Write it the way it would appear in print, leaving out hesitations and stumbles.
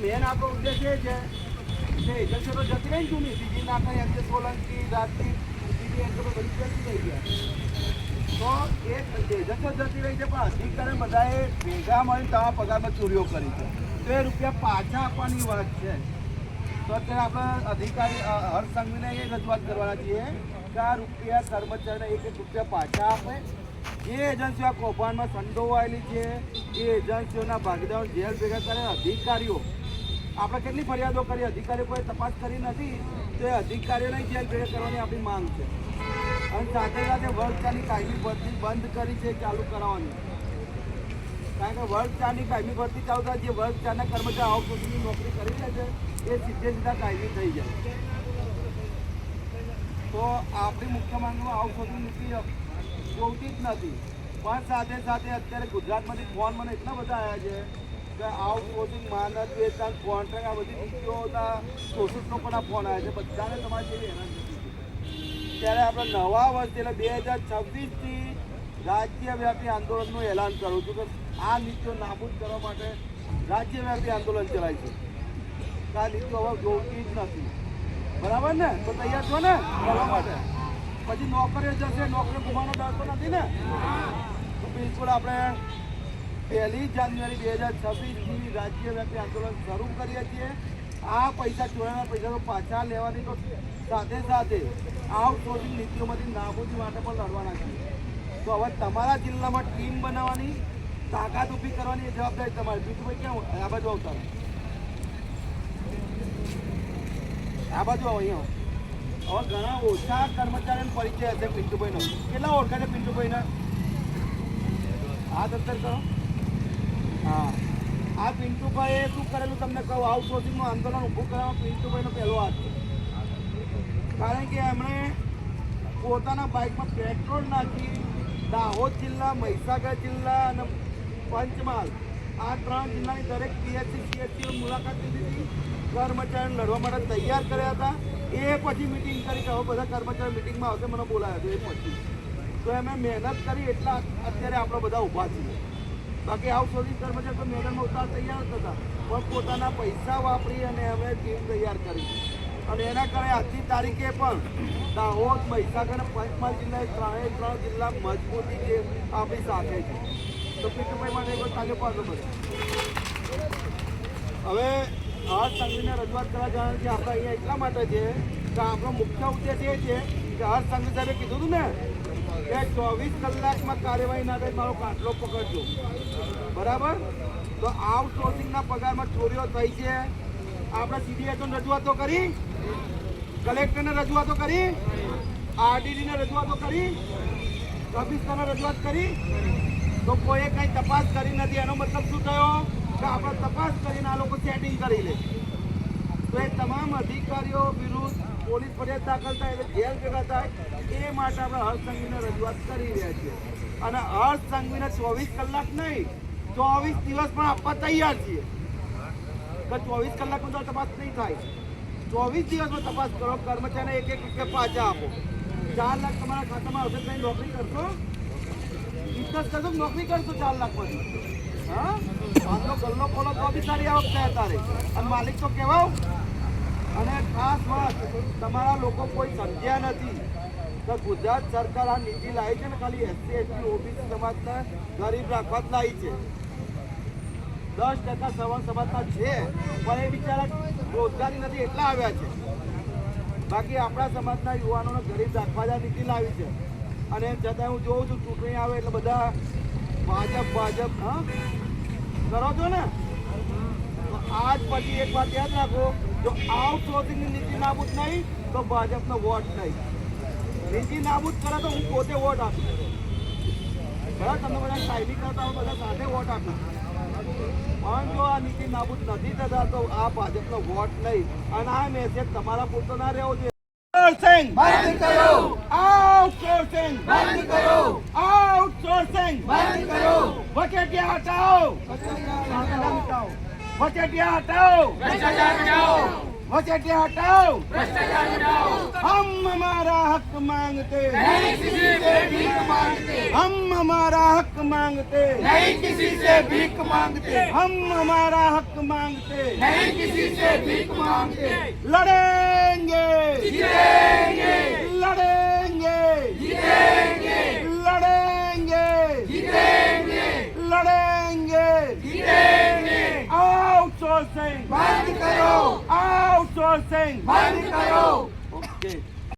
Main આપણો ઉદ્દેશ એ છે કે એજન્સીઓ તો જતી રહી જૂની બીજી નાખી એમ કે સોલંકી રાજકી બીજી એમ તો બધી જતી રહી ગયા તો એ એજન્સીઓ જતી રહી છે પણ અધિકારી બધાએ ભેગા મળીને તમારા પગારમાં ચોરીઓ કરી છે તો એ રૂપિયા પાછા આપવાની વાત છે તો અત્યારે આપણે અધિકારી હર્ષ સંઘવીને એ રજૂઆત કરવાના છીએ કે આ રૂપિયા કર્મચારીને એક રૂપિયા પાછા આપે જે એજન્સીઓ કૌભાંડમાં સંડોવાયેલી છે એ એજન્સીઓના ભાગીદારો જેલ ભેગા કરે અધિકારીઓ આપણે કેટલી ફરિયાદો કરી અધિકારીઓ કોઈ તપાસ કરી નથી તો એ અધિકારીઓને જેલ ભેગા કરવાની આપણી માંગ છે અને સાથે સાથે વર્ગ 4ની કાયમી ભરતી બંધ કરી છે ચાલુ કરાવવાની કારણ કે વર્ગ 4ની કાયમી ભરતી ચાલુ થાય જે વર્ગ 4ના કર્મચારી આઉટસોર્સિંગની નોકરી કરી લે છે એ સીધા કાયમી થઈ જાય તો આપણી મુખ્ય માંગમાં આઉટસોર્સિંગ નીતિ જોતી જ નથી પણ સાથે સાથે અત્યારે ગુજરાતમાંથી ફોન મને એટલા બધા આવ્યા છે કે આઉટસોર્સિંગ માનદ વેતન કોન્ટ્રાક્ટ આ બધી નીતિઓ શોષિત લોકોના ફોન આવ્યા છે બધાને તમારે જેવી હેરાન નથી ત્યારે આપણે નવા વર્ષ એટલે 2026થી રાજ્યવ્યાપી આંદોલનનું એલાન કરું છું કે આ નીતિઓ નાબૂદ કરવા માટે રાજ્યવ્યાપી આંદોલન ચલાય છે આ નીતિઓ હવે જોતી જ નથી બરાબર ને તો તૈયાર છો ને કરવા માટે પછી નોકરીઓ જશે નોકરી ગુમાવવાનો ડર તો નથી ને તો બિલકુલ આપણે 1 જાન્યુઆરી 2026થી રાજ્યવ્યાપી આંદોલન શરૂ કરીએ છીએ આ પૈસા ચોરાના પૈસા તો પાછા લેવાની તો સાથે સાથે આઉટસોર્સિંગ નીતિઓમાંથી નાબૂદી માટે પણ લડવાના છીએ તો હવે તમારા જિલ્લામાં ટીમ બનાવવાની તાકાત ઊભી કરવાની એ જવાબદારી તમારી બીજું ભાઈ ક્યાં આ બાજુ આવતા આ બાજુ આવો અહીંયા હવે ઘણા ઓછા કર્મચારીનો પરિચય હશે પિન્ટુભાઈનો કેટલા ઓળખે છે પિન્ટુભાઈને હા દત્તર કરો હા આ પિન્ટુભાઈએ શું કરેલું તમને કહું આઉટસોર્સિંગનું આંદોલન ઊભું કરવામાં પિન્ટુભાઈનો પહેલો હાથ છે કારણ કે એમણે પોતાના બાઇકમાં પેટ્રોલ નાખી દાહોદ જિલ્લા મહીસાગર જિલ્લા અને પંચમહાલ આ 3 જિલ્લાની દરેક પીએચસી સીએચસીની મુલાકાત લીધી કર્મચારીને લડવા માટે તૈયાર કર્યા હતા એ પછી મિટિંગ કરી કે હવે બધા કર્મચારી મિટિંગમાં આવશે મને બોલાવ્યા હતો એ પછી તો એમે મહેનત કરી એટલા અત્યારે આપણે બધા ઊભા છીએ બાકી આઉટસોર્સિંગ કર્મચારી તો મેદાનમાં ઉતાર તૈયાર જ હતા પણ પોતાના પૈસા વાપરી અને અમે ટીમ તૈયાર કરી અને એના કારણે આજની તારીખે પણ દાહોદ મહીસાગર અને પંચમહાલ જિલ્લા 3 જિલ્લા મજબૂતી જે આપણી સાથે છે તો પિન્ટુભાઈ માટે કોઈ તાલીઓ પાડવો પડે હવે હર્ષ સંઘવીને રજૂઆત કરવા જવાનું છે આપણે અહીંયા એટલા માટે છે કે આપણો મુખ્ય ઉદ્દેશ એ છે કે હર્ષ સંઘવી સાહેબે કીધું હતું ને કે 24 કલાકમાં કાર્યવાહી ના થાય મારો કાટલો પકડજો બરાબર તો આઉટસોર્સિંગના પગારમાં ચોરીઓ થઈ છે આપણે સીડીએસઓને રજૂઆતો કરી કલેક્ટરને રજૂઆતો કરી આરડીડીને રજૂઆતો કરી કમિશનરને રજૂઆત કરી તો કોઈએ કંઈ તપાસ કરી નથી એનો મતલબ શું થયો કે આપણે તપાસ કરીને આ લોકો સેટિંગ કરી લે તો એ તમામ અધિકારીઓ વિરુદ્ધ પોલીસ ફરિયાદ દાખલ થાય એટલે જેલ ભેગા થાય એ માટે આપણે હર્ષ સંઘવીને રજૂઆત કરી રહ્યા છીએ અને હર્ષ સંઘવીને 24 કલાક નહીં 24 દિવસ પણ આપવા તૈયાર છીએ તો 24 કલાકમાં તો તપાસ નહીં થાય 24 દિવસમાં તપાસ કરો કર્મચારીને 1 રૂપિયા પાછા આપો 4 લાખ તમારા ખાતામાં આવશે કંઈ નોકરી કરશો બિઝનેસ કરશો નોકરી કરશો 4 લાખમાંથી હા આટલો ગલ્લો ખોલો તો બી સારી આવક થાય તારે અને માલિક તો કહેવાવ અને ખાસ વાત તમારા લોકો કોઈ સમજ્યા નથી તો ગુજરાત સરકાર આ નીતિ લાવી છે ને ખાલી એસસી એસટી ઓબીસી સમાજને ગરીબ રાખવા જ લાવી છે 10% સવર્ણ સમાજના છે પણ એ બિચારા રોજગારી નથી એટલા આવ્યા છે બાકી આપણા સમાજના યુવાનોને ગરીબ રાખવા જ આ નીતિ લાવી છે અને એમ છતાં હું જોઉં છું ચૂંટણી આવે એટલે બધા ભાજપ હા કરો છો ને તો આજ પછી એક વાત યાદ રાખો જો આઉટસોર્સિંગની નીતિ નાબૂદ નહીં તો ભાજપનો વોટ નહીં નીતિ નાબૂદ કરે તો હું પોતે વોટ આપીશ બરાબર તમે બધા ટાઈમિંગ કરતા હું બધા સાથે વોટ આપીશ પણ જો આ નીતિ નાબૂદ નથી થતા તો આ ભાજપનો વોટ નહીં અને આ મેસેજ તમારા પૂરતો ના રહેવો જોઈએ આઉટસોર્સિંગ બંધ કરો આઉટસોર્સિંગ બંધ કરો આઉટસોર્સિંગ બંધ કરો વચેટિયા હટાઓ વચેટિયા હટાઓ ભ્રષ્ટાચાર હટાઓ वचेटियां हटाओ, हम हमारा हक मांगते, नहीं किसी से भीख मांगते, हम हमारा हक मांगते, नहीं किसी से भीख मांगते, हम हमारा हक मांगते, नहीं किसी से भीख मांगते, लड़ेंगे, जीतेंगे, लड़ेंगे, जीतेंगे, लड़ेंगे, जीतेंगे, लड़ेंगे, जीतेंगे। आउटसोर्सिंग बंद करो, आउटसोर्सिंग बंद करो। ओके